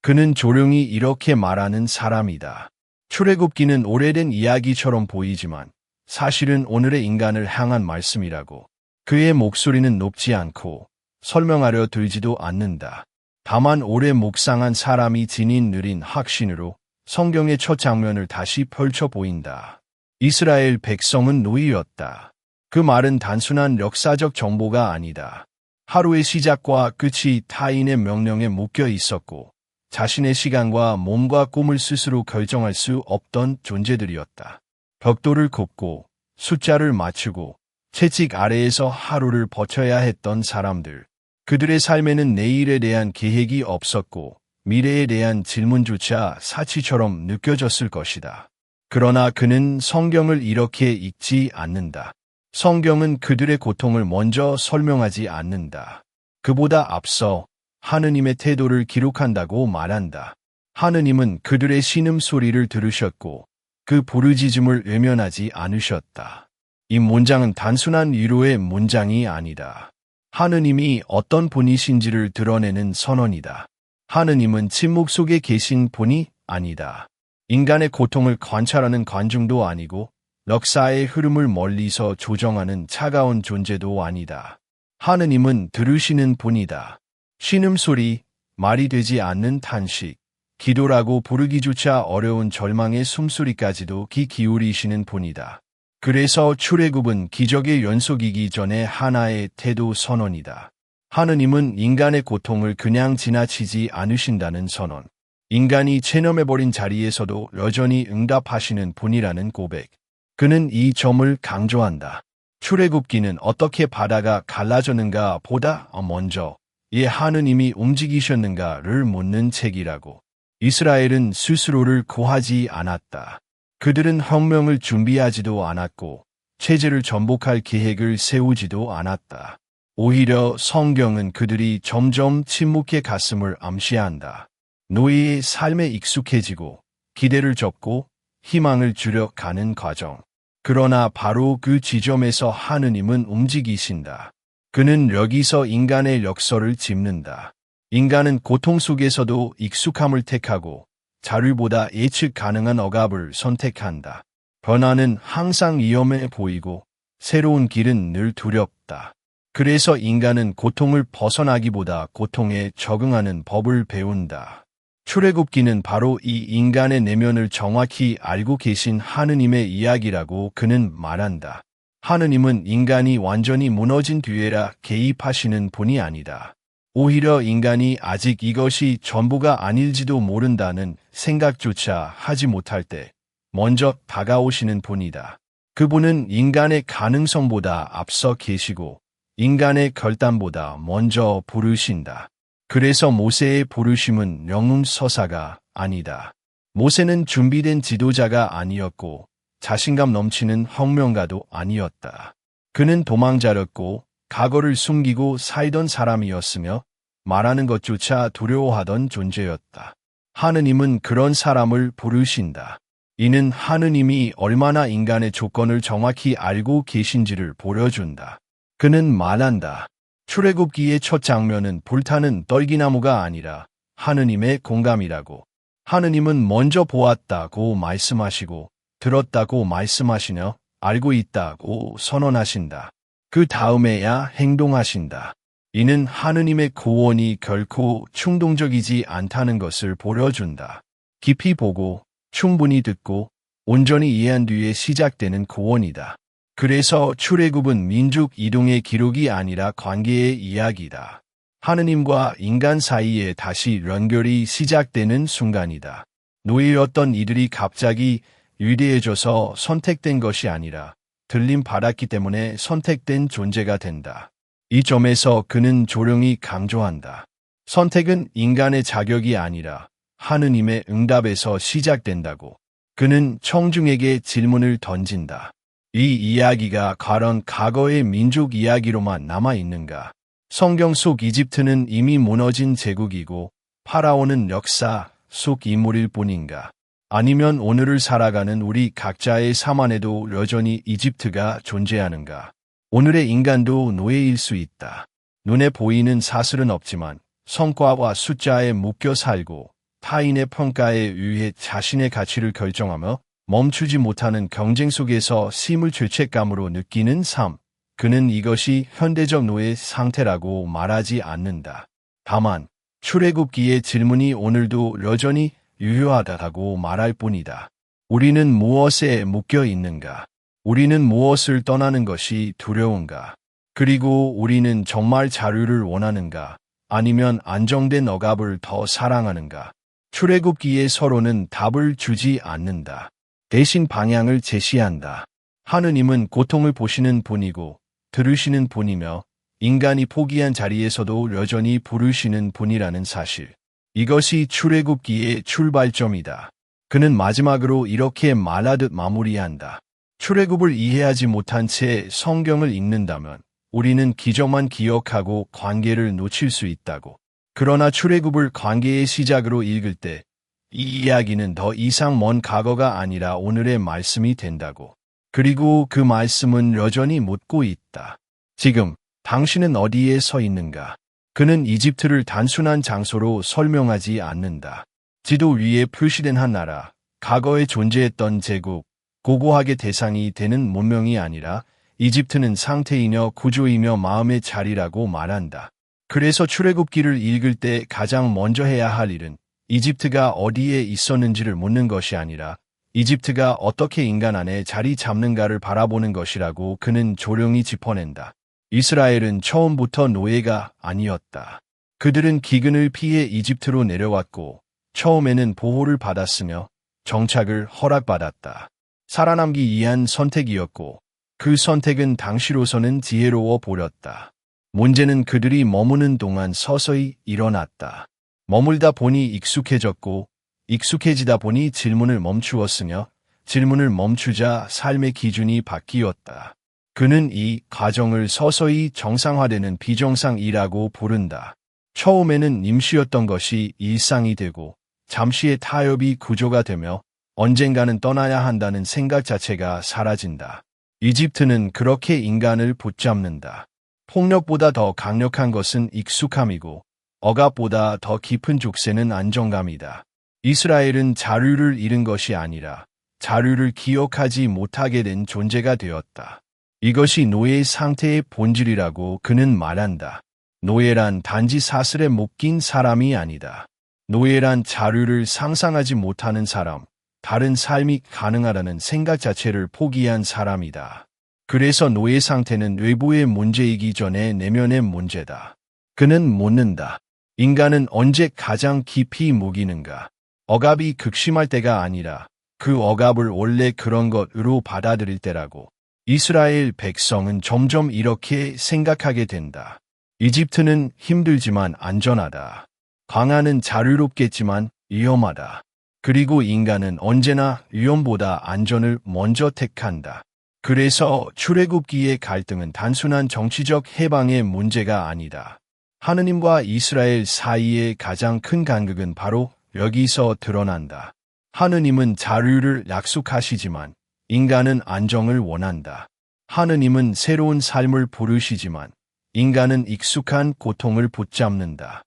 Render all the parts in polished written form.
그는 조용히 이렇게 말하는 사람이다. 출애굽기는 오래된 이야기처럼 보이지만 사실은 오늘의 인간을 향한 말씀이라고. 그의 목소리는 높지 않고 설명하려 들지도 않는다. 다만 오래 묵상한 사람이 지닌 느린 확신으로 성경의 첫 장면을 다시 펼쳐 보인다. 이스라엘 백성은 노예였다. 그 말은 단순한 역사적 정보가 아니다. 하루의 시작과 끝이 타인의 명령에 묶여 있었고 자신의 시간과 몸과 꿈을 스스로 결정할 수 없던 존재들이었다. 벽돌을 굽고 숫자를 맞추고 채찍 아래에서 하루를 버텨야 했던 사람들. 그들의 삶에는 내일에 대한 계획이 없었고 미래에 대한 질문조차 사치처럼 느껴졌을 것이다. 그러나 그는 성경을 이렇게 읽지 않는다. 성경은 그들의 고통을 먼저 설명하지 않는다. 그보다 앞서 하느님의 태도를 기록한다고 말한다. 하느님은 그들의 신음소리를 들으셨고 그 부르짖음을 외면하지 않으셨다. 이 문장은 단순한 위로의 문장이 아니다. 하느님이 어떤 분이신지를 드러내는 선언이다. 하느님은 침묵 속에 계신 분이 아니다. 인간의 고통을 관찰하는 관중도 아니고 역사의 흐름을 멀리서 조정하는 차가운 존재도 아니다. 하느님은 들으시는 분이다. 신음소리, 말이 되지 않는 탄식, 기도라고 부르기조차 어려운 절망의 숨소리까지도 귀 기울이시는 분이다. 그래서 출애굽은 기적의 연속이기 전에 하나의 태도 선언이다. 하느님은 인간의 고통을 그냥 지나치지 않으신다는 선언. 인간이 체념해버린 자리에서도 여전히 응답하시는 분이라는 고백. 그는 이 점을 강조한다. 출애굽기는 어떻게 바다가 갈라졌는가 보다 먼저 이 하느님이 움직이셨는가를 묻는 책이라고. 이스라엘은 스스로를 구하지 않았다. 그들은 혁명을 준비하지도 않았고 체제를 전복할 계획을 세우지도 않았다. 오히려 성경은 그들이 점점 침묵의 가슴을 암시한다. 노예의 삶에 익숙해지고 기대를 접고 희망을 줄여가는 과정. 그러나 바로 그 지점에서 하느님은 움직이신다. 그는 여기서 인간의 역설을 짚는다. 인간은 고통 속에서도 익숙함을 택하고 자율보다 예측 가능한 억압을 선택한다. 변화는 항상 위험해 보이고 새로운 길은 늘 두렵다. 그래서 인간은 고통을 벗어나기보다 고통에 적응하는 법을 배운다. 출애굽기는 바로 이 인간의 내면을 정확히 알고 계신 하느님의 이야기라고 그는 말한다. 하느님은 인간이 완전히 무너진 뒤에라 개입하시는 분이 아니다. 오히려 인간이 아직 이것이 전부가 아닐지도 모른다는 생각조차 하지 못할 때 먼저 다가오시는 분이다. 그분은 인간의 가능성보다 앞서 계시고 인간의 결단보다 먼저 부르신다. 그래서 모세의 부르심은 영웅서사가 아니다. 모세는 준비된 지도자가 아니었고 자신감 넘치는 혁명가도 아니었다. 그는 도망자였고 과거를 숨기고 살던 사람이었으며 말하는 것조차 두려워하던 존재였다. 하느님은 그런 사람을 부르신다. 이는 하느님이 얼마나 인간의 조건을 정확히 알고 계신지를 보여준다. 그는 말한다. 출애굽기의 첫 장면은 불타는 떨기나무가 아니라 하느님의 공감이라고. 하느님은 먼저 보았다고 말씀하시고 들었다고 말씀하시며 알고 있다고 선언하신다. 그 다음에야 행동하신다. 이는 하느님의 구원이 결코 충동적이지 않다는 것을 보여준다. 깊이 보고 충분히 듣고 온전히 이해한 뒤에 시작되는 구원이다. 그래서 출애굽은 민족 이동의 기록이 아니라 관계의 이야기다. 하느님과 인간 사이에 다시 연결이 시작되는 순간이다. 노예였던 이들이 갑자기 위대해져서 선택된 것이 아니라 들림받았기 때문에 선택된 존재가 된다. 이 점에서 그는 조용히 강조한다. 선택은 인간의 자격이 아니라 하느님의 응답에서 시작된다고. 그는 청중에게 질문을 던진다. 이 이야기가 과연 과거의 민족 이야기로만 남아있는가? 성경 속 이집트는 이미 무너진 제국이고 파라오는 역사 속 인물일 뿐인가? 아니면 오늘을 살아가는 우리 각자의 삶 안에도 여전히 이집트가 존재하는가? 오늘의 인간도 노예일 수 있다. 눈에 보이는 사슬은 없지만 성과와 숫자에 묶여 살고 타인의 평가에 의해 자신의 가치를 결정하며 멈추지 못하는 경쟁 속에서 심을 죄책감으로 느끼는 삶. 그는 이것이 현대적 노예 상태라고 말하지 않는다. 다만 출애굽기의 질문이 오늘도 여전히 유효하다고 말할 뿐이다. 우리는 무엇에 묶여 있는가? 우리는 무엇을 떠나는 것이 두려운가? 그리고 우리는 정말 자유를 원하는가? 아니면 안정된 억압을 더 사랑하는가? 출애굽기의 서로는 답을 주지 않는다. 대신 방향을 제시한다. 하느님은 고통을 보시는 분이고 들으시는 분이며 인간이 포기한 자리에서도 여전히 부르시는 분이라는 사실. 이것이 출애굽기의 출발점이다. 그는 마지막으로 이렇게 말하듯 마무리한다. 출애굽을 이해하지 못한 채 성경을 읽는다면 우리는 기적만 기억하고 관계를 놓칠 수 있다고. 그러나 출애굽을 관계의 시작으로 읽을 때 이 이야기는 더 이상 먼 과거가 아니라 오늘의 말씀이 된다고. 그리고 그 말씀은 여전히 묻고 있다. 지금 당신은 어디에 서 있는가? 그는 이집트를 단순한 장소로 설명하지 않는다. 지도 위에 표시된 한 나라, 과거에 존재했던 제국, 고고하게 대상이 되는 문명이 아니라 이집트는 상태이며 구조이며 마음의 자리라고 말한다. 그래서 출애굽기를 읽을 때 가장 먼저 해야 할 일은 이집트가 어디에 있었는지를 묻는 것이 아니라 이집트가 어떻게 인간 안에 자리 잡는가를 바라보는 것이라고 그는 조용히 짚어낸다. 이스라엘은 처음부터 노예가 아니었다. 그들은 기근을 피해 이집트로 내려왔고 처음에는 보호를 받았으며 정착을 허락받았다. 살아남기 위한 선택이었고 그 선택은 당시로서는 지혜로워 보였다. 문제는 그들이 머무는 동안 서서히 일어났다. 머물다 보니 익숙해졌고 익숙해지다 보니 질문을 멈추었으며 질문을 멈추자 삶의 기준이 바뀌었다. 그는 이 과정을 서서히 정상화되는 비정상이라고 부른다. 처음에는 임시였던 것이 일상이 되고 잠시의 타협이 구조가 되며 언젠가는 떠나야 한다는 생각 자체가 사라진다. 이집트는 그렇게 인간을 붙잡는다. 폭력보다 더 강력한 것은 익숙함이고 억압보다 더 깊은 족쇄는 안정감이다. 이스라엘은 자유를 잃은 것이 아니라 자유를 기억하지 못하게 된 존재가 되었다. 이것이 노예의 상태의 본질이라고 그는 말한다. 노예란 단지 사슬에 묶인 사람이 아니다. 노예란 자유를 상상하지 못하는 사람, 다른 삶이 가능하다는 생각 자체를 포기한 사람이다. 그래서 노예 상태는 외부의 문제이기 전에 내면의 문제다. 그는 묻는다. 인간은 언제 가장 깊이 묶이는가? 억압이 극심할 때가 아니라 그 억압을 원래 그런 것으로 받아들일 때라고. 이스라엘 백성은 점점 이렇게 생각하게 된다. 이집트는 힘들지만 안전하다. 광야는 자유롭겠지만 위험하다. 그리고 인간은 언제나 위험보다 안전을 먼저 택한다. 그래서 출애굽기의 갈등은 단순한 정치적 해방의 문제가 아니다. 하느님과 이스라엘 사이의 가장 큰 간극은 바로 여기서 드러난다. 하느님은 자유를 약속하시지만 인간은 안정을 원한다. 하느님은 새로운 삶을 부르시지만 인간은 익숙한 고통을 붙잡는다.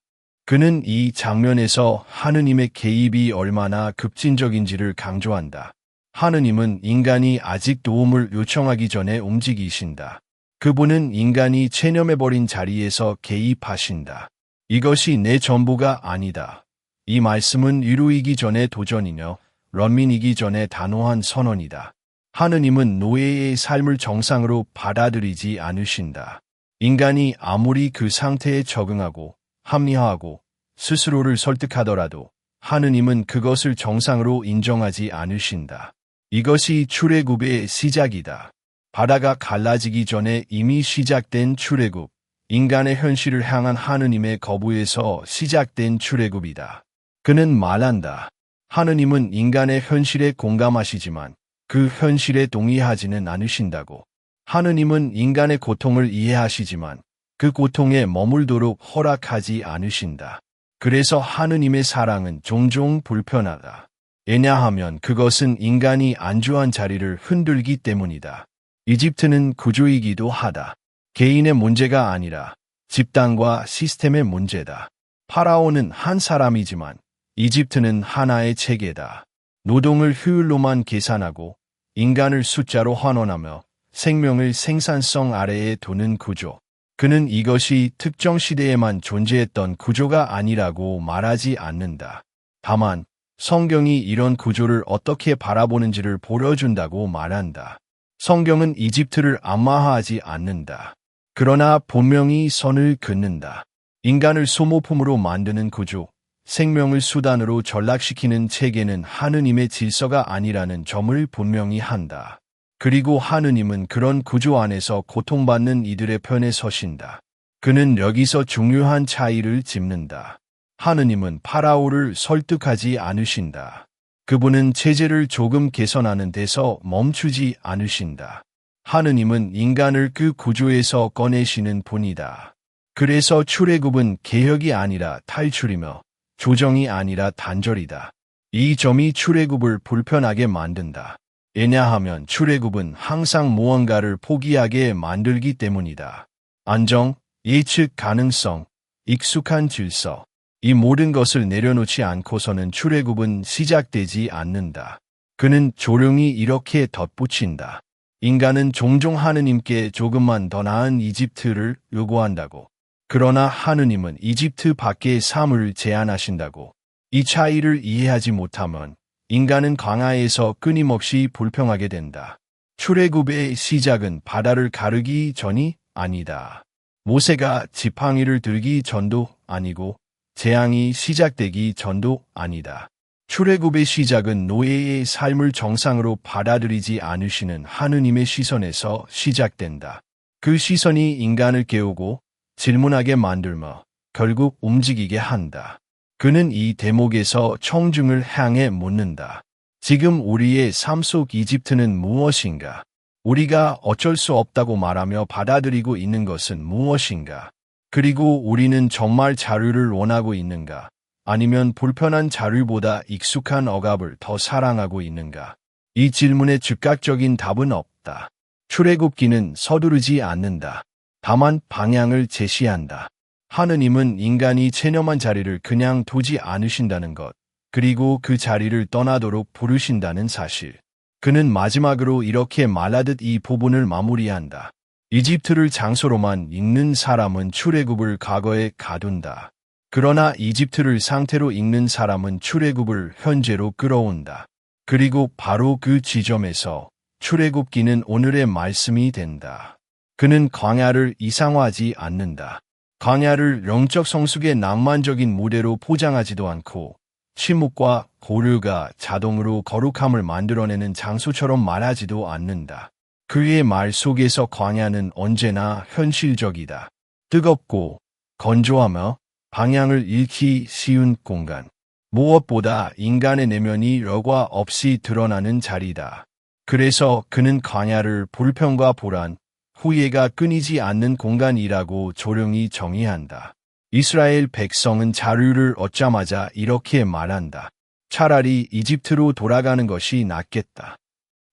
그는 이 장면에서 하느님의 개입이 얼마나 급진적인지를 강조한다. 하느님은 인간이 아직 도움을 요청하기 전에 움직이신다. 그분은 인간이 체념해버린 자리에서 개입하신다. 이것이 내 전부가 아니다. 이 말씀은 이루이기 전에 도전이며 런민이기 전에 단호한 선언이다. 하느님은 노예의 삶을 정상으로 받아들이지 않으신다. 인간이 아무리 그 상태에 적응하고 합리화하고 스스로를 설득하더라도 하느님은 그것을 정상으로 인정하지 않으신다. 이것이 출애굽의 시작이다. 바다가 갈라지기 전에 이미 시작된 출애굽, 인간의 현실을 향한 하느님의 거부에서 시작된 출애굽이다. 그는 말한다. 하느님은 인간의 현실에 공감하시지만 그 현실에 동의하지는 않으신다고. 하느님은 인간의 고통을 이해하시지만 그 고통에 머물도록 허락하지 않으신다. 그래서 하느님의 사랑은 종종 불편하다. 왜냐하면 그것은 인간이 안주한 자리를 흔들기 때문이다. 이집트는 구조이기도 하다. 개인의 문제가 아니라 집단과 시스템의 문제다. 파라오는 한 사람이지만 이집트는 하나의 체계다. 노동을 효율로만 계산하고 인간을 숫자로 환원하며 생명을 생산성 아래에 두는 구조. 그는 이것이 특정 시대에만 존재했던 구조가 아니라고 말하지 않는다. 다만 성경이 이런 구조를 어떻게 바라보는지를 보여준다고 말한다. 성경은 이집트를 암화하지 않는다. 그러나 분명히 선을 긋는다. 인간을 소모품으로 만드는 구조, 생명을 수단으로 전락시키는 체계는 하느님의 질서가 아니라는 점을 분명히 한다. 그리고 하느님은 그런 구조 안에서 고통받는 이들의 편에 서신다. 그는 여기서 중요한 차이를 짚는다. 하느님은 파라오를 설득하지 않으신다. 그분은 체제를 조금 개선하는 데서 멈추지 않으신다. 하느님은 인간을 그 구조에서 꺼내시는 분이다. 그래서 출애굽은 개혁이 아니라 탈출이며 조정이 아니라 단절이다. 이 점이 출애굽을 불편하게 만든다. 왜냐하면 출애굽은 항상 무언가를 포기하게 만들기 때문이다. 안정, 예측 가능성, 익숙한 질서, 이 모든 것을 내려놓지 않고서는 출애굽은 시작되지 않는다. 그는 조용히 이렇게 덧붙인다. 인간은 종종 하느님께 조금만 더 나은 이집트를 요구한다고. 그러나 하느님은 이집트 밖의 삶을 제안하신다고. 이 차이를 이해하지 못하면 인간은 광야에서 끊임없이 불평하게 된다. 출애굽의 시작은 바다를 가르기 전이 아니다. 모세가 지팡이를 들기 전도 아니고 재앙이 시작되기 전도 아니다. 출애굽의 시작은 노예의 삶을 정상으로 받아들이지 않으시는 하느님의 시선에서 시작된다. 그 시선이 인간을 깨우고 질문하게 만들며 결국 움직이게 한다. 그는 이 대목에서 청중을 향해 묻는다. 지금 우리의 삶 속 이집트는 무엇인가? 우리가 어쩔 수 없다고 말하며 받아들이고 있는 것은 무엇인가? 그리고 우리는 정말 자유를 원하고 있는가? 아니면 불편한 자유보다 익숙한 억압을 더 사랑하고 있는가? 이 질문에 즉각적인 답은 없다. 출애굽기는 서두르지 않는다. 다만 방향을 제시한다. 하느님은 인간이 체념한 자리를 그냥 두지 않으신다는 것, 그리고 그 자리를 떠나도록 부르신다는 사실. 그는 마지막으로 이렇게 말하듯 이 부분을 마무리한다. 이집트를 장소로만 읽는 사람은 출애굽을 과거에 가둔다. 그러나 이집트를 상태로 읽는 사람은 출애굽을 현재로 끌어온다. 그리고 바로 그 지점에서 출애굽기는 오늘의 말씀이 된다. 그는 광야를 이상화하지 않는다. 광야를 영적 성숙의 낭만적인 무대로 포장하지도 않고 침묵과 고류가 자동으로 거룩함을 만들어내는 장소처럼 말하지도 않는다. 그의 말 속에서 광야는 언제나 현실적이다. 뜨겁고 건조하며 방향을 잃기 쉬운 공간. 무엇보다 인간의 내면이 여과 없이 드러나는 자리다. 그래서 그는 광야를 불평과 불안, 후회가 끊이지 않는 공간이라고 조용히 정의한다. 이스라엘 백성은 자유를 얻자마자 이렇게 말한다. 차라리 이집트로 돌아가는 것이 낫겠다.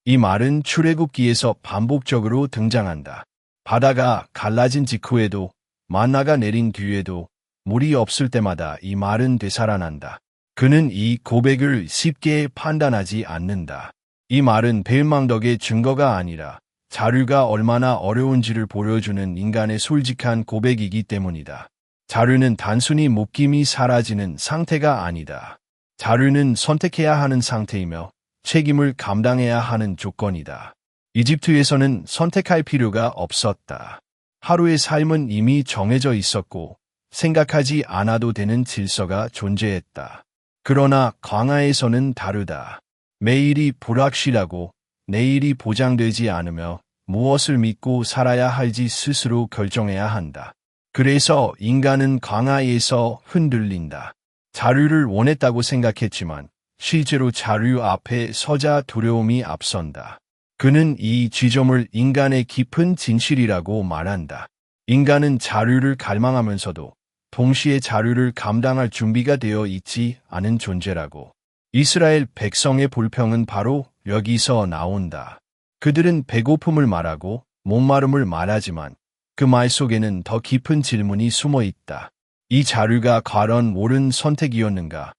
이 말은 출애굽기에서 반복적으로 등장한다. 바다가 갈라진 직후에도 만나가 내린 뒤에도 물이 없을 때마다 이 말은 되살아난다. 그는 이 고백을 쉽게 판단하지 않는다. 이 말은 벨망덕의 증거가 아니라 자유가 얼마나 어려운지를 보여주는 인간의 솔직한 고백이기 때문이다. 자유는 단순히 묶임이 사라지는 상태가 아니다. 자유는 선택해야 하는 상태이며 책임을 감당해야 하는 조건이다. 이집트에서는 선택할 필요가 없었다. 하루의 삶은 이미 정해져 있었고 생각하지 않아도 되는 질서가 존재했다. 그러나 광야에서는 다르다. 매일이 불확실하고 내일이 보장되지 않으며 무엇을 믿고 살아야 할지 스스로 결정해야 한다. 그래서 인간은 광야에서 흔들린다. 자유를 원했다고 생각했지만 실제로 자유 앞에 서자 두려움이 앞선다. 그는 이 지점을 인간의 깊은 진실이라고 말한다. 인간은 자유를 갈망하면서도 동시에 자유를 감당할 준비가 되어 있지 않은 존재라고. 이스라엘 백성의 불평은 바로 여기서 나온다. 그들은 배고픔을 말하고 목마름을 말하지만 그 말 속에는 더 깊은 질문이 숨어 있다. 이 자유가 과연 옳은 선택이었는가?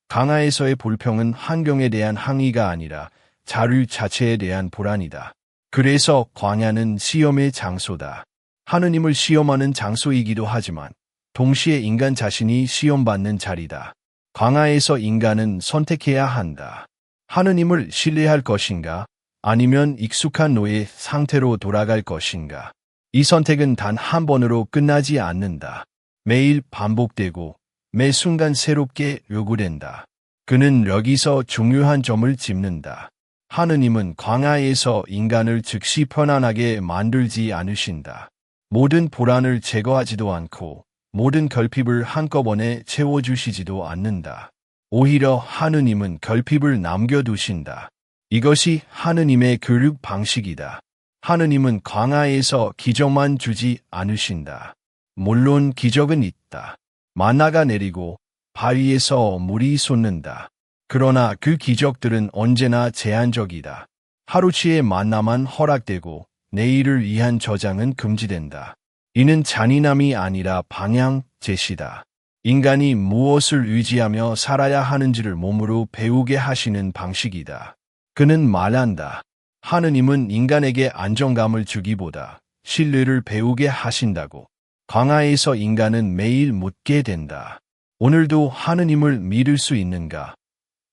광야에서의 불평은 환경에 대한 항의가 아니라 자유 자체에 대한 불안이다. 그래서 광야는 시험의 장소다. 하느님을 시험하는 장소이기도 하지만 동시에 인간 자신이 시험받는 자리다. 광야에서 인간은 선택해야 한다. 하느님을 신뢰할 것인가? 아니면 익숙한 노예 상태로 돌아갈 것인가? 이 선택은 단 한 번으로 끝나지 않는다. 매일 반복되고 매 순간 새롭게 요구된다. 그는 여기서 중요한 점을 짚는다. 하느님은 광야에서 인간을 즉시 편안하게 만들지 않으신다. 모든 불안을 제거하지도 않고 모든 결핍을 한꺼번에 채워주시지도 않는다. 오히려 하느님은 결핍을 남겨두신다. 이것이 하느님의 교육 방식이다. 하느님은 광야에서 기적만 주지 않으신다. 물론 기적은 있다. 만나가 내리고 바위에서 물이 솟는다. 그러나 그 기적들은 언제나 제한적이다. 하루치의 만나만 허락되고 내일을 위한 저장은 금지된다. 이는 잔인함이 아니라 방향 제시다. 인간이 무엇을 의지하며 살아야 하는지를 몸으로 배우게 하시는 방식이다. 그는 말한다. 하느님은 인간에게 안정감을 주기보다 신뢰를 배우게 하신다고. 광야에서 인간은 매일 묻게 된다. 오늘도 하느님을 믿을 수 있는가?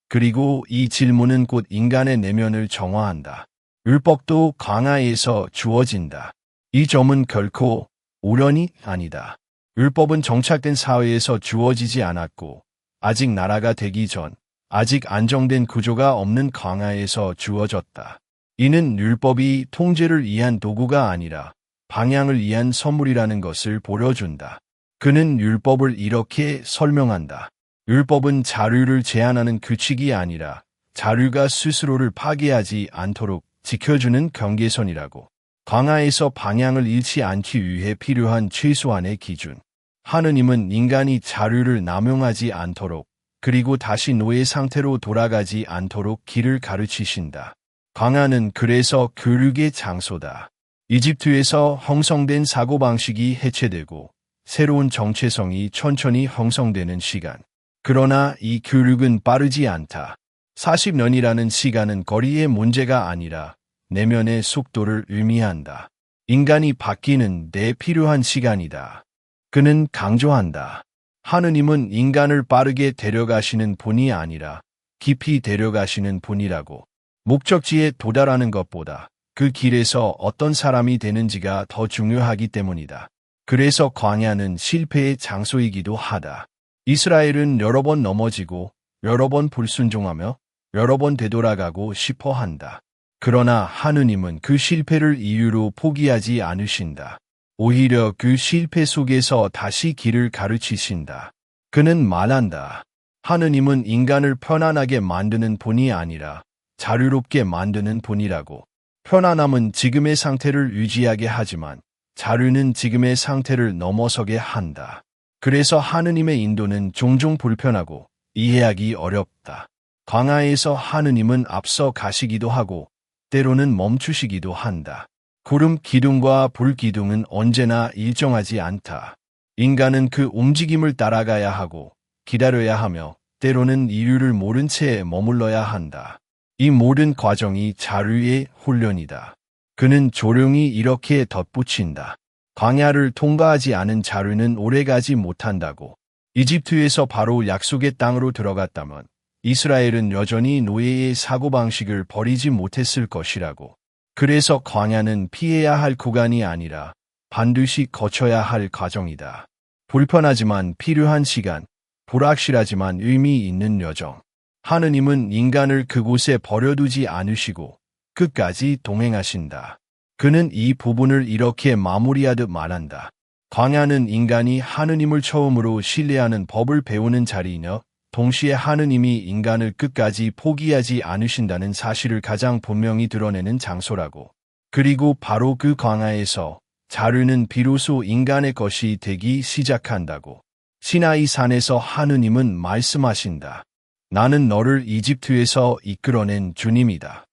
그리고 이 질문은 곧 인간의 내면을 정화한다. 율법도 광야에서 주어진다. 이 점은 결코 우연이 아니다. 율법은 정착된 사회에서 주어지지 않았고 아직 나라가 되기 전, 아직 안정된 구조가 없는 광야에서 주어졌다. 이는 율법이 통제를 위한 도구가 아니라 방향을 위한 선물이라는 것을 보여준다. 그는 율법을 이렇게 설명한다. 율법은 자유를 제한하는 규칙이 아니라 자유가 스스로를 파괴하지 않도록 지켜주는 경계선이라고. 광야에서 방향을 잃지 않기 위해 필요한 최소한의 기준. 하느님은 인간이 자유를 남용하지 않도록 그리고 다시 노예 상태로 돌아가지 않도록 길을 가르치신다. 광야는 그래서 교육의 장소다. 이집트에서 형성된 사고방식이 해체되고 새로운 정체성이 천천히 형성되는 시간. 그러나 이 교육은 빠르지 않다. 40년이라는 시간은 거리의 문제가 아니라 내면의 속도를 의미한다. 인간이 바뀌는 데 필요한 시간이다. 그는 강조한다. 하느님은 인간을 빠르게 데려가시는 분이 아니라 깊이 데려가시는 분이라고. 목적지에 도달하는 것보다 그 길에서 어떤 사람이 되는지가 더 중요하기 때문이다. 그래서 광야는 실패의 장소이기도 하다. 이스라엘은 여러 번 넘어지고 여러 번 불순종하며 여러 번 되돌아가고 싶어 한다. 그러나 하느님은 그 실패를 이유로 포기하지 않으신다. 오히려 그 실패 속에서 다시 길을 가르치신다. 그는 말한다. 하느님은 인간을 편안하게 만드는 분이 아니라 자유롭게 만드는 분이라고. 편안함은 지금의 상태를 유지하게 하지만 자유는 지금의 상태를 넘어서게 한다. 그래서 하느님의 인도는 종종 불편하고 이해하기 어렵다. 광야에서 하느님은 앞서 가시기도 하고 때로는 멈추시기도 한다. 구름 기둥과 불 기둥은 언제나 일정하지 않다. 인간은 그 움직임을 따라가야 하고 기다려야 하며 때로는 이유를 모른 채 머물러야 한다. 이 모든 과정이 자유의 훈련이다. 그는 조용히 이렇게 덧붙인다. 광야를 통과하지 않은 자유는 오래가지 못한다고. 이집트에서 바로 약속의 땅으로 들어갔다면 이스라엘은 여전히 노예의 사고방식을 버리지 못했을 것이라고. 그래서 광야는 피해야 할 구간이 아니라 반드시 거쳐야 할 과정이다. 불편하지만 필요한 시간, 불확실하지만 의미 있는 여정. 하느님은 인간을 그곳에 버려두지 않으시고 끝까지 동행하신다. 그는 이 부분을 이렇게 마무리하듯 말한다. 광야는 인간이 하느님을 처음으로 신뢰하는 법을 배우는 자리이며 동시에 하느님이 인간을 끝까지 포기하지 않으신다는 사실을 가장 분명히 드러내는 장소라고. 그리고 바로 그 광야에서 자유는 비로소 인간의 것이 되기 시작한다고. 시나이 산에서 하느님은 말씀하신다. 나는 너를 이집트에서 이끌어낸 주님이다.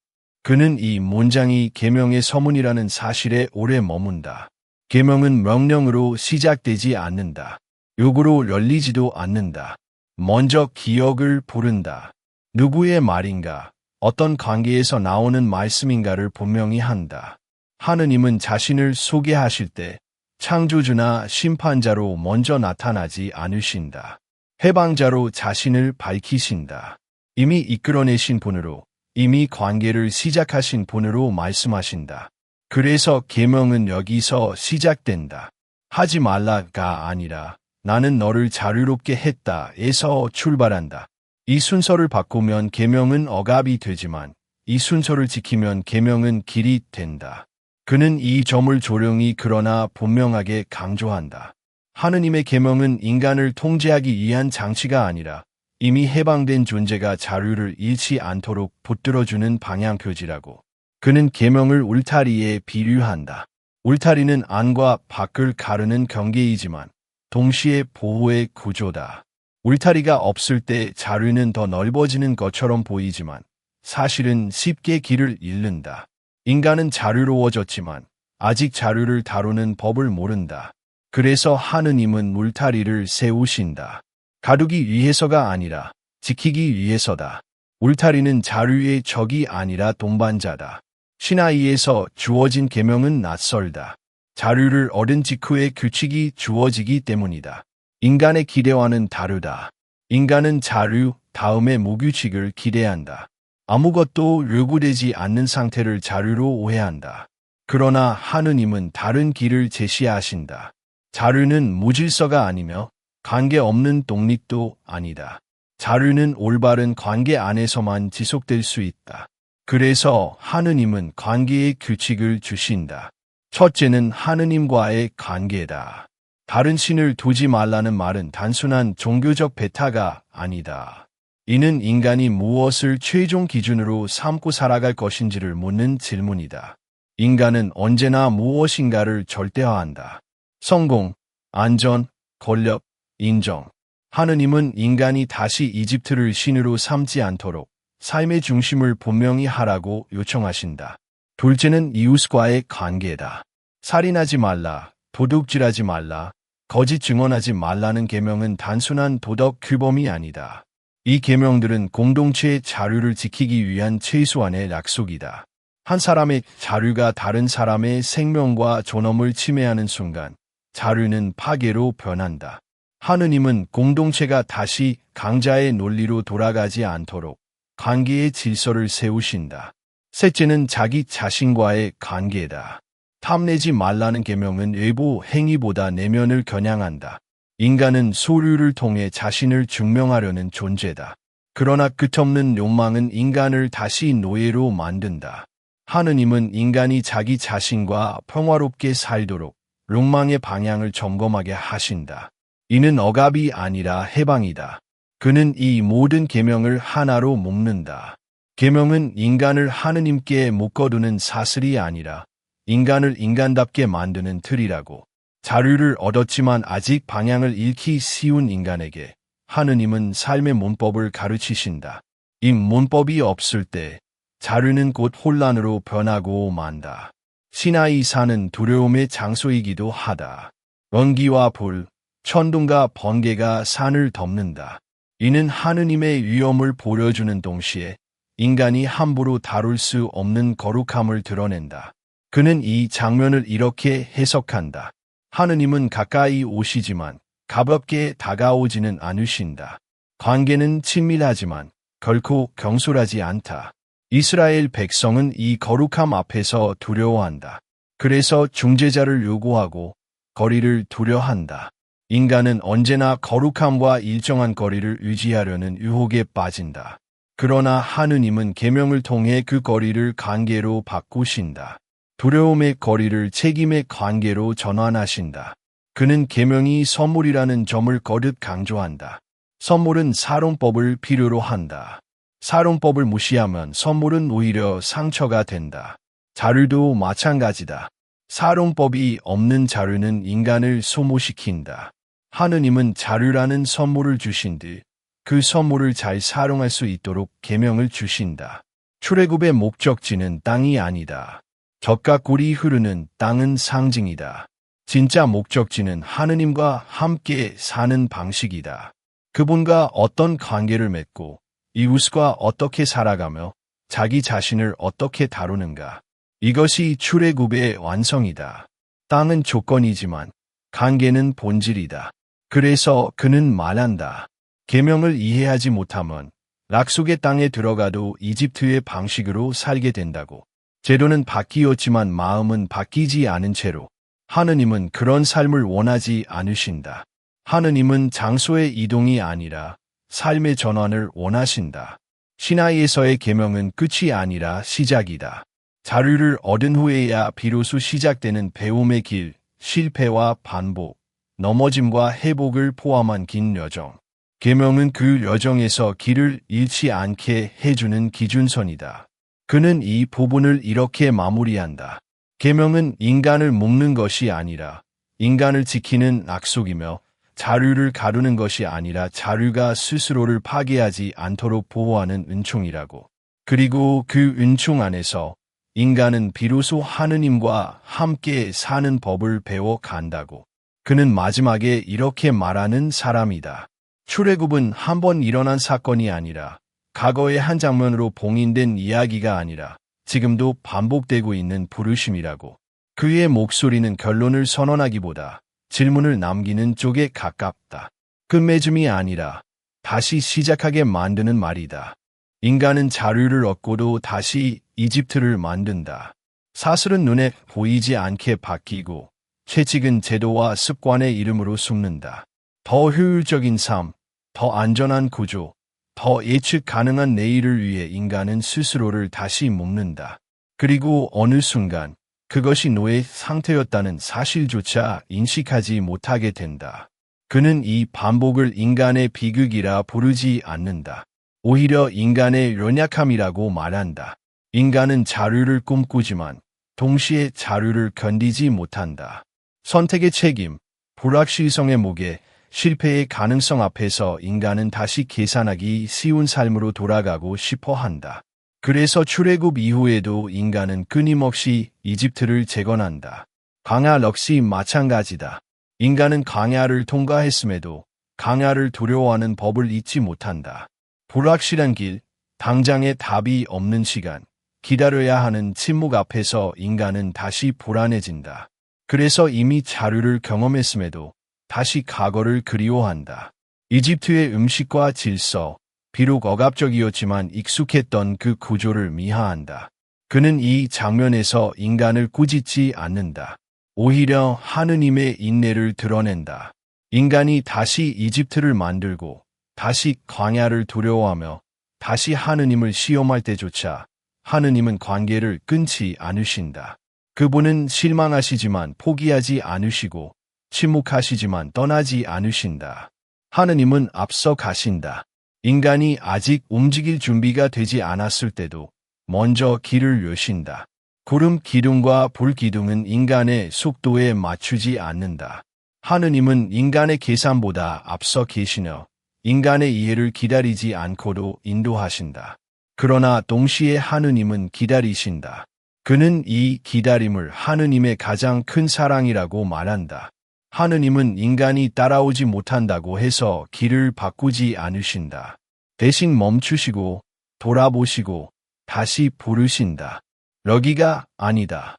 그는 이 문장이 계명의 서문이라는 사실에 오래 머문다. 계명은 명령으로 시작되지 않는다. 요구로 열리지도 않는다. 먼저 기억을 부른다. 누구의 말인가, 어떤 관계에서 나오는 말씀인가를 분명히 한다. 하느님은 자신을 소개하실 때 창조주나 심판자로 먼저 나타나지 않으신다. 해방자로 자신을 밝히신다. 이미 이끌어내신 분으로, 이미 관계를 시작하신 분으로 말씀하신다. 그래서 계명은 여기서 시작된다. 하지 말라가 아니라 나는 너를 자유롭게 했다에서 출발한다. 이 순서를 바꾸면 계명은 억압이 되지만 이 순서를 지키면 계명은 길이 된다. 그는 이 점을 조용히 그러나 분명하게 강조한다. 하느님의 계명은 인간을 통제하기 위한 장치가 아니라 이미 해방된 존재가 자유를 잃지 않도록 붙들어주는 방향표지라고. 그는 계명을 울타리에 비유한다. 울타리는 안과 밖을 가르는 경계이지만 동시에 보호의 구조다. 울타리가 없을 때 자유는 더 넓어지는 것처럼 보이지만 사실은 쉽게 길을 잃는다. 인간은 자유로워졌지만 아직 자유를 다루는 법을 모른다. 그래서 하느님은 울타리를 세우신다. 가두기 위해서가 아니라 지키기 위해서다. 울타리는 자유의 적이 아니라 동반자다. 신하위에서 주어진 계명은 낯설다. 자유를 얻은 직후에 규칙이 주어지기 때문이다. 인간의 기대와는 다르다. 인간은 자유 다음에 무규칙을 기대한다. 아무것도 요구되지 않는 상태를 자유로 오해한다. 그러나 하느님은 다른 길을 제시하신다. 자유는 무질서가 아니며 관계없는 독립도 아니다. 자유는 올바른 관계 안에서만 지속될 수 있다. 그래서 하느님은 관계의 규칙을 주신다. 첫째는 하느님과의 관계다. 다른 신을 두지 말라는 말은 단순한 종교적 배타가 아니다. 이는 인간이 무엇을 최종 기준으로 삼고 살아갈 것인지를 묻는 질문이다. 인간은 언제나 무엇인가를 절대화한다. 성공, 안전, 권력, 인정. 하느님은 인간이 다시 이집트를 신으로 삼지 않도록 삶의 중심을 분명히 하라고 요청하신다. 둘째는 이웃과의 관계다. 살인하지 말라, 도둑질하지 말라, 거짓 증언하지 말라는 계명은 단순한 도덕 규범이 아니다. 이 계명들은 공동체의 자유를 지키기 위한 최소한의 약속이다. 한 사람의 자유가 다른 사람의 생명과 존엄을 침해하는 순간 자유는 파괴로 변한다. 하느님은 공동체가 다시 강자의 논리로 돌아가지 않도록 관계의 질서를 세우신다. 셋째는 자기 자신과의 관계다. 탐내지 말라는 계명은 외부 행위보다 내면을 겨냥한다. 인간은 소유를 통해 자신을 증명하려는 존재다. 그러나 끝없는 욕망은 인간을 다시 노예로 만든다. 하느님은 인간이 자기 자신과 평화롭게 살도록 욕망의 방향을 점검하게 하신다. 이는 억압이 아니라 해방이다. 그는 이 모든 계명을 하나로 묶는다. 계명은 인간을 하느님께 묶어두는 사슬이 아니라 인간을 인간답게 만드는 틀이라고. 자유를 얻었지만 아직 방향을 잃기 쉬운 인간에게 하느님은 삶의 문법을 가르치신다. 이 문법이 없을 때 자유는 곧 혼란으로 변하고 만다. 시나이 산은 두려움의 장소이기도 하다. 연기와 불, 천둥과 번개가 산을 덮는다. 이는 하느님의 위엄을 보여주는 동시에 인간이 함부로 다룰 수 없는 거룩함을 드러낸다. 그는 이 장면을 이렇게 해석한다. 하느님은 가까이 오시지만 가볍게 다가오지는 않으신다. 관계는 친밀하지만 결코 경솔하지 않다. 이스라엘 백성은 이 거룩함 앞에서 두려워한다. 그래서 중재자를 요구하고 거리를 두려워한다. 인간은 언제나 거룩함과 일정한 거리를 유지하려는 유혹에 빠진다. 그러나 하느님은 계명을 통해 그 거리를 관계로 바꾸신다. 두려움의 거리를 책임의 관계로 전환하신다. 그는 계명이 선물이라는 점을 거듭 강조한다. 선물은 사용법을 필요로 한다. 사용법을 무시하면 선물은 오히려 상처가 된다. 자유도 마찬가지다. 사용법이 없는 자유는 인간을 소모시킨다. 하느님은 자유라는 선물을 주신 뒤 그 선물을 잘 사용할 수 있도록 계명을 주신다. 출애굽의 목적지는 땅이 아니다. 젖과 꿀이 흐르는 땅은 상징이다. 진짜 목적지는 하느님과 함께 사는 방식이다. 그분과 어떤 관계를 맺고 이웃과 어떻게 살아가며 자기 자신을 어떻게 다루는가. 이것이 출애굽의 완성이다. 땅은 조건이지만 관계는 본질이다. 그래서 그는 말한다. 계명을 이해하지 못하면 약속의 땅에 들어가도 이집트의 방식으로 살게 된다고. 제도는 바뀌었지만 마음은 바뀌지 않은 채로 하느님은 그런 삶을 원하지 않으신다. 하느님은 장소의 이동이 아니라 삶의 전환을 원하신다. 시나이에서의 계명은 끝이 아니라 시작이다. 자유를 얻은 후에야 비로소 시작되는 배움의 길, 실패와 반복, 넘어짐과 회복을 포함한 긴 여정. 계명은 그 여정에서 길을 잃지 않게 해주는 기준선이다. 그는 이 부분을 이렇게 마무리한다. 계명은 인간을 묶는 것이 아니라 인간을 지키는 약속이며 자유를 가르는 것이 아니라 자유가 스스로를 파괴하지 않도록 보호하는 은총이라고. 그리고 그 은총 안에서 인간은 비로소 하느님과 함께 사는 법을 배워 간다고. 그는 마지막에 이렇게 말하는 사람이다. 출애굽은 한 번 일어난 사건이 아니라 과거의 한 장면으로 봉인된 이야기가 아니라 지금도 반복되고 있는 부르심이라고. 그의 목소리는 결론을 선언하기보다 질문을 남기는 쪽에 가깝다. 끝맺음이 아니라 다시 시작하게 만드는 말이다. 인간은 자유를 얻고도 다시 이집트를 만든다. 사슬은 눈에 보이지 않게 바뀌고 채찍은 제도와 습관의 이름으로 숨는다. 더 효율적인 삶, 더 안전한 구조, 더 예측 가능한 내일을 위해 인간은 스스로를 다시 묶는다. 그리고 어느 순간 그것이 노예 상태였다는 사실조차 인식하지 못하게 된다. 그는 이 반복을 인간의 비극이라 부르지 않는다. 오히려 인간의 연약함이라고 말한다. 인간은 자유를 꿈꾸지만 동시에 자유를 견디지 못한다. 선택의 책임, 불확실성의 무게, 실패의 가능성 앞에서 인간은 다시 계산하기 쉬운 삶으로 돌아가고 싶어 한다. 그래서 출애굽 이후에도 인간은 끊임없이 이집트를 재건한다. 광야 역시 마찬가지다. 인간은 광야를 통과했음에도 광야를 두려워하는 법을 잊지 못한다. 불확실한 길, 당장의 답이 없는 시간, 기다려야 하는 침묵 앞에서 인간은 다시 불안해진다. 그래서 이미 자유를 경험했음에도 다시 과거를 그리워한다. 이집트의 음식과 질서, 비록 억압적이었지만 익숙했던 그 구조를 미화한다. 그는 이 장면에서 인간을 꾸짖지 않는다. 오히려 하느님의 인내를 드러낸다. 인간이 다시 이집트를 만들고 다시 광야를 두려워하며 다시 하느님을 시험할 때조차 하느님은 관계를 끊지 않으신다. 그분은 실망하시지만 포기하지 않으시고 침묵하시지만 떠나지 않으신다. 하느님은 앞서 가신다. 인간이 아직 움직일 준비가 되지 않았을 때도 먼저 길을 여신다. 구름 기둥과 불 기둥은 인간의 속도에 맞추지 않는다. 하느님은 인간의 계산보다 앞서 계시며 인간의 이해를 기다리지 않고도 인도하신다. 그러나 동시에 하느님은 기다리신다. 그는 이 기다림을 하느님의 가장 큰 사랑이라고 말한다. 하느님은 인간이 따라오지 못한다고 해서 길을 바꾸지 않으신다. 대신 멈추시고 돌아보시고 다시 부르신다. 여기가 아니다.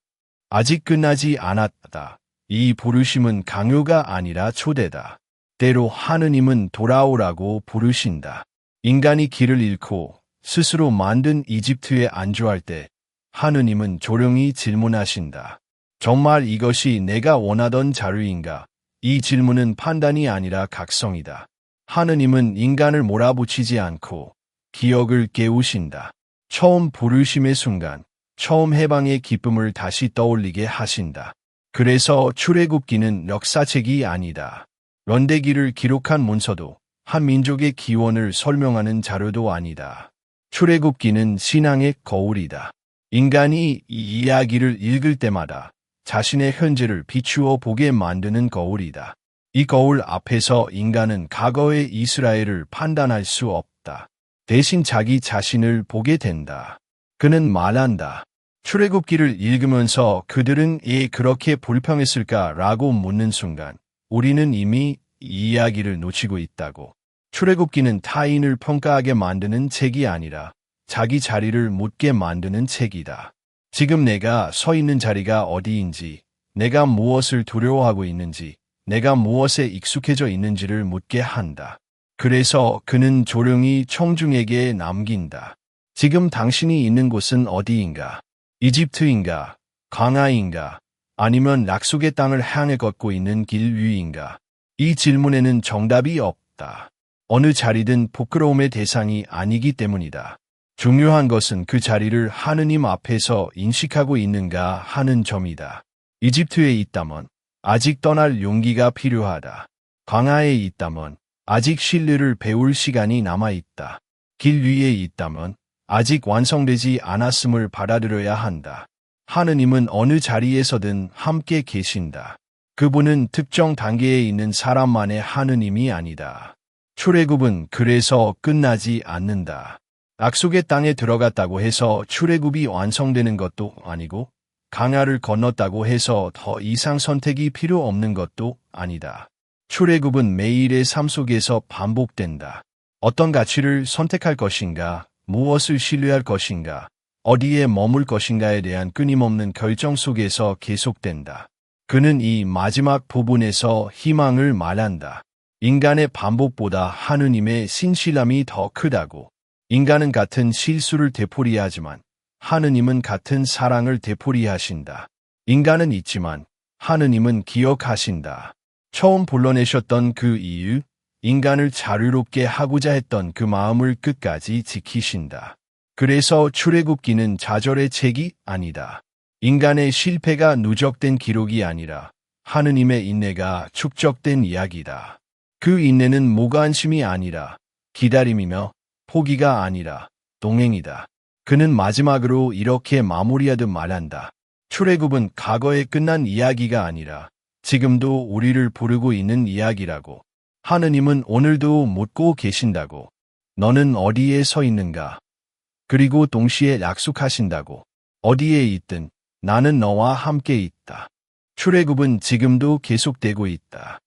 아직 끝나지 않았다. 이 부르심은 강요가 아니라 초대다. 때로 하느님은 돌아오라고 부르신다. 인간이 길을 잃고 스스로 만든 이집트에 안주할 때 하느님은 조용히 질문하신다. 정말 이것이 내가 원하던 자유인가? 이 질문은 판단이 아니라 각성이다. 하느님은 인간을 몰아붙이지 않고 기억을 깨우신다. 처음 부르심의 순간, 처음 해방의 기쁨을 다시 떠올리게 하신다. 그래서 출애굽기는 역사책이 아니다. 런대기를 기록한 문서도 한 민족의 기원을 설명하는 자료도 아니다. 출애굽기는 신앙의 거울이다. 인간이 이 이야기를 읽을 때마다 자신의 현재를 비추어 보게 만드는 거울이다. 이 거울 앞에서 인간은 과거의 이스라엘을 판단할 수 없다. 대신 자기 자신을 보게 된다. 그는 말한다. 출애굽기를 읽으면서 그들은 왜 그렇게 불평했을까라고 묻는 순간 우리는 이미 이 이야기를 놓치고 있다고. 출애굽기는 타인을 평가하게 만드는 책이 아니라 자기 자리를 묻게 만드는 책이다. 지금 내가 서 있는 자리가 어디인지, 내가 무엇을 두려워하고 있는지, 내가 무엇에 익숙해져 있는지를 묻게 한다. 그래서 그는 조용히 청중에게 남긴다. 지금 당신이 있는 곳은 어디인가? 이집트인가? 광야인가? 아니면 약속의 땅을 향해 걷고 있는 길 위인가? 이 질문에는 정답이 없다. 어느 자리든 부끄러움의 대상이 아니기 때문이다. 중요한 것은 그 자리를 하느님 앞에서 인식하고 있는가 하는 점이다. 이집트에 있다면 아직 떠날 용기가 필요하다. 광야에 있다면 아직 신뢰를 배울 시간이 남아있다. 길 위에 있다면 아직 완성되지 않았음을 받아들여야 한다. 하느님은 어느 자리에서든 함께 계신다. 그분은 특정 단계에 있는 사람만의 하느님이 아니다. 출애굽은 그래서 끝나지 않는다. 약속의 땅에 들어갔다고 해서 출애굽이 완성되는 것도 아니고 광야를 건넜다고 해서 더 이상 선택이 필요 없는 것도 아니다. 출애굽은 매일의 삶 속에서 반복된다. 어떤 가치를 선택할 것인가, 무엇을 신뢰할 것인가, 어디에 머물 것인가에 대한 끊임없는 결정 속에서 계속된다. 그는 이 마지막 부분에서 희망을 말한다. 인간의 반복보다 하느님의 신실함이 더 크다고. 인간은 같은 실수를 되풀이하지만 하느님은 같은 사랑을 되풀이하신다. 인간은 잊지만 하느님은 기억하신다. 처음 불러내셨던 그 이유, 인간을 자유롭게 하고자 했던 그 마음을 끝까지 지키신다. 그래서 출애굽기는 좌절의 책이 아니다. 인간의 실패가 누적된 기록이 아니라 하느님의 인내가 축적된 이야기다. 그 인내는 무관심이 아니라 기다림이며 포기가 아니라 동행이다. 그는 마지막으로 이렇게 마무리하듯 말한다. 출애굽은 과거에 끝난 이야기가 아니라 지금도 우리를 부르고 있는 이야기라고. 하느님은 오늘도 묻고 계신다고. 너는 어디에 서 있는가? 그리고 동시에 약속하신다고. 어디에 있든 나는 너와 함께 있다. 출애굽은 지금도 계속되고 있다.